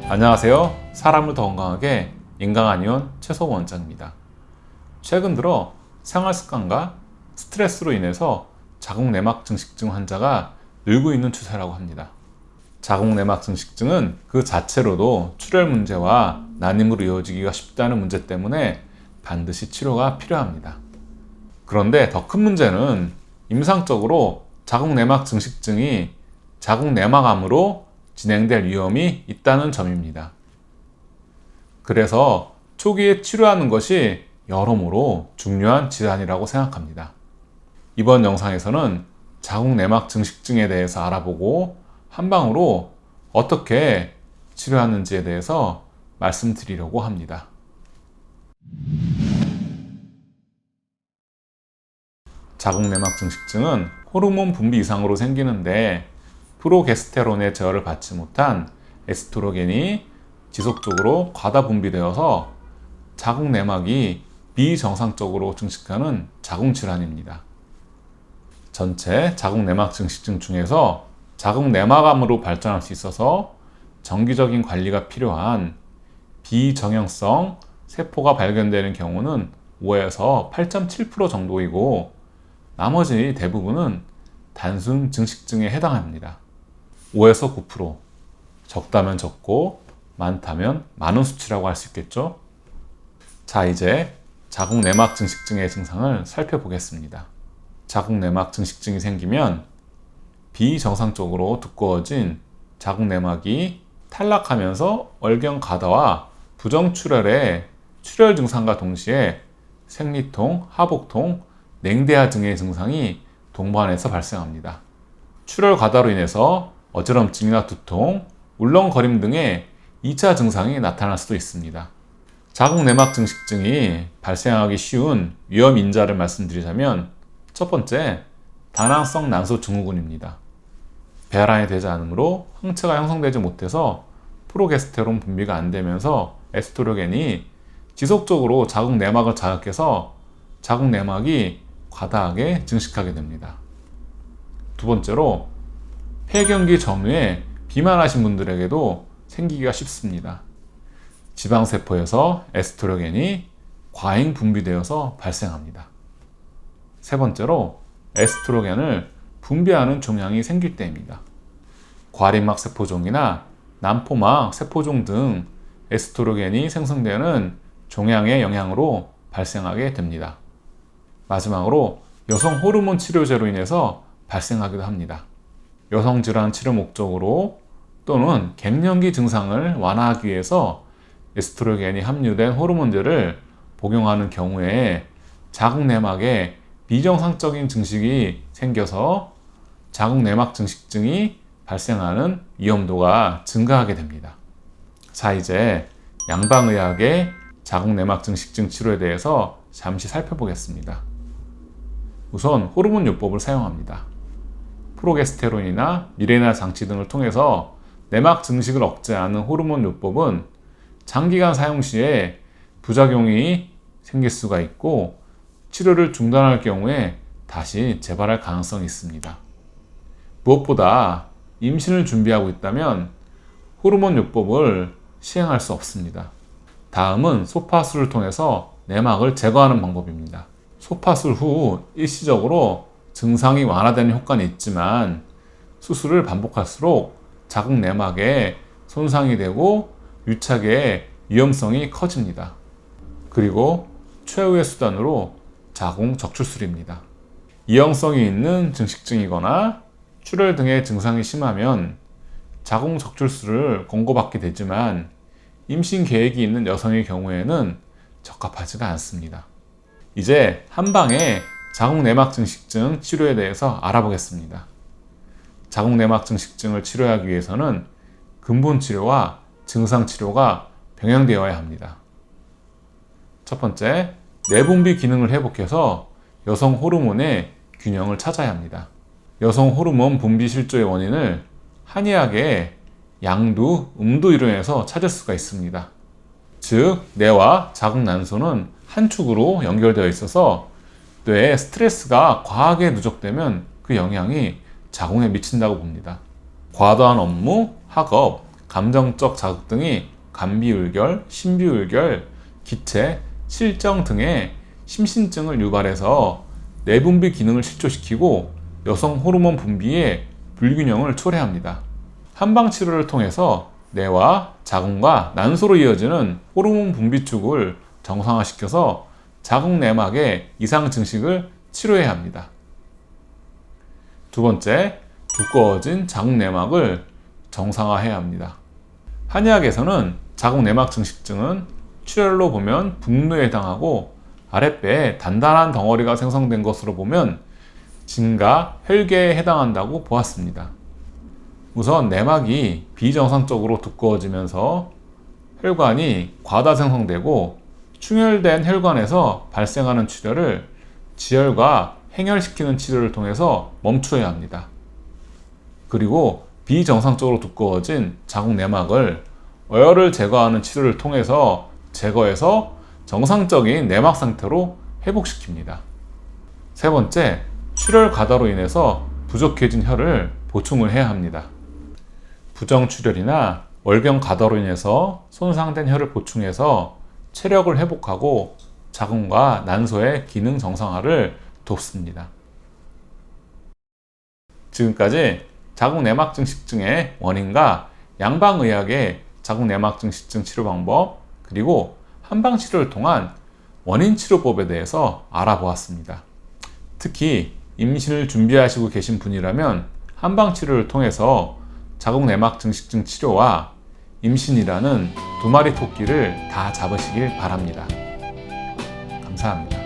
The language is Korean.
안녕하세요. 사람을 더 건강하게 인강한의원 최성원 원장입니다. 최근 들어 생활습관과 스트레스로 인해서 자궁내막 증식증 환자가 늘고 있는 추세라고 합니다. 자궁내막 증식증은 그 자체로도 출혈 문제와 난임으로 이어지기가 쉽다는 문제 때문에 반드시 치료가 필요합니다. 그런데 더 큰 문제는 임상적으로 자궁내막 증식증이 자궁내막암으로 진행될 위험이 있다는 점입니다. 그래서 초기에 치료하는 것이 여러모로 중요한 질환이라고 생각합니다. 이번 영상에서는 자궁내막 증식증에 대해서 알아보고 한방으로 어떻게 치료하는지에 대해서 말씀드리려고 합니다. 자궁내막 증식증은 호르몬 분비 이상으로 생기는데 프로게스테론의 제어를 받지 못한 에스트로겐이 지속적으로 과다 분비되어서 자궁내막이 비정상적으로 증식하는 자궁질환입니다. 전체 자궁내막 증식증 중에서 자궁내막암으로 발전할 수 있어서 정기적인 관리가 필요한 비정형성 세포가 발견되는 경우는 5에서 8.7% 정도이고 나머지 대부분은 단순 증식증에 해당합니다. 5에서 9%, 적다면 적고 많다면 많은 수치라고 할 수 있겠죠? 자, 이제 자궁내막 증식증의 증상을 살펴보겠습니다. 자궁내막 증식증이 생기면 비정상적으로 두꺼워진 자궁내막이 탈락하면서 월경 가다와 부정출혈의 출혈 증상과 동시에 생리통, 하복통, 냉대화 등의 증상이 동반해서 발생합니다. 출혈 과다로 인해서 어지럼증이나 두통, 울렁거림 등의 2차 증상이 나타날 수도 있습니다. 자궁내막 증식증이 발생하기 쉬운 위험 인자를 말씀드리자면 첫 번째, 다낭성 난소 증후군입니다. 배아란이 되지 않으므로 항체가 형성되지 못해서 프로게스테론 분비가 안 되면서 에스트로겐이 지속적으로 자궁내막을 자극해서 자궁내막이 과다하게 증식하게 됩니다. 두 번째로, 폐경기 전후에 비만하신 분들에게도 생기기가 쉽습니다. 지방세포에서 에스트로겐이 과잉 분비되어서 발생합니다. 세 번째로, 에스트로겐을 분비하는 종양이 생길 때입니다. 과립막 세포종이나 난포막 세포종 등 에스트로겐이 생성되는 종양의 영향으로 발생하게 됩니다. 마지막으로 여성 호르몬 치료제로 인해서 발생하기도 합니다. 여성 질환 치료 목적으로 또는 갱년기 증상을 완화하기 위해서 에스트로겐이 함유된 호르몬제를 복용하는 경우에 자궁내막에 비정상적인 증식이 생겨서 자궁내막 증식증이 발생하는 위험도가 증가하게 됩니다. 자, 이제 양방의학의 자궁내막 증식증 치료에 대해서 잠시 살펴보겠습니다. 우선 호르몬 요법을 사용합니다. 프로게스테론이나 미레나 장치 등을 통해서 내막 증식을 억제하는 호르몬 요법은 장기간 사용 시에 부작용이 생길 수가 있고 치료를 중단할 경우에 다시 재발할 가능성이 있습니다. 무엇보다 임신을 준비하고 있다면 호르몬 요법을 시행할 수 없습니다. 다음은 소파술을 통해서 내막을 제거하는 방법입니다. 소파술 후 일시적으로 증상이 완화되는 효과는 있지만 수술을 반복할수록 자궁내막에 손상이 되고 유착의 위험성이 커집니다. 그리고 최후의 수단으로 자궁 적출술입니다. 이형성이 있는 증식증이거나 출혈 등의 증상이 심하면 자궁 적출술을 권고받게 되지만 임신 계획이 있는 여성의 경우에는 적합하지가 않습니다. 이제 한방에 자궁내막 증식증 치료에 대해서 알아보겠습니다. 자궁내막 증식증을 치료하기 위해서는 근본 치료와 증상 치료가 병행되어야 합니다. 첫 번째, 내분비 기능을 회복해서 여성 호르몬의 균형을 찾아야 합니다. 여성 호르몬 분비 실조의 원인을 한의학의 양두, 음두로 인해서 찾을 수가 있습니다. 즉, 뇌와 자궁난소는 한 축으로 연결되어 있어서 뇌에 스트레스가 과하게 누적되면 그 영향이 자궁에 미친다고 봅니다. 과도한 업무, 학업, 감정적 자극 등이 감비울결, 신비울결, 기체, 실정 등의 심신증을 유발해서 내분비 기능을 실조시키고 여성 호르몬 분비에 불균형을 초래합니다. 한방 치료를 통해서 뇌와 자궁과 난소로 이어지는 호르몬 분비축을 정상화시켜서 자궁 내막의 이상 증식을 치료해야 합니다. 두 번째, 두꺼워진 자궁 내막을 정상화해야 합니다. 한의학에서는 자궁 내막 증식증은 출혈로 보면 북루에 해당하고 아랫배에 단단한 덩어리가 생성된 것으로 보면 진가 혈계에 해당한다고 보았습니다. 우선 내막이 비정상적으로 두꺼워지면서 혈관이 과다 생성되고 충혈된 혈관에서 발생하는 출혈을 지혈과 행혈시키는 치료를 통해서 멈춰야 합니다. 그리고 비정상적으로 두꺼워진 자궁 내막을 어혈을 제거하는 치료를 통해서 제거해서 정상적인 내막 상태로 회복시킵니다. 세 번째, 출혈 과다로 인해서 부족해진 혈을 보충을 해야 합니다. 부정출혈이나 월경 과다로 인해서 손상된 혈을 보충해서 체력을 회복하고 자궁과 난소의 기능 정상화를 돕습니다. 지금까지 자궁 내막 증식증의 원인과 양방의학의 자궁 내막 증식증 치료 방법, 그리고 한방 치료를 통한 원인 치료법에 대해서 알아보았습니다. 특히 임신을 준비하시고 계신 분이라면 한방 치료를 통해서 자궁 내막 증식증 치료와 임신이라는 두 마리 토끼를 다 잡으시길 바랍니다. 감사합니다.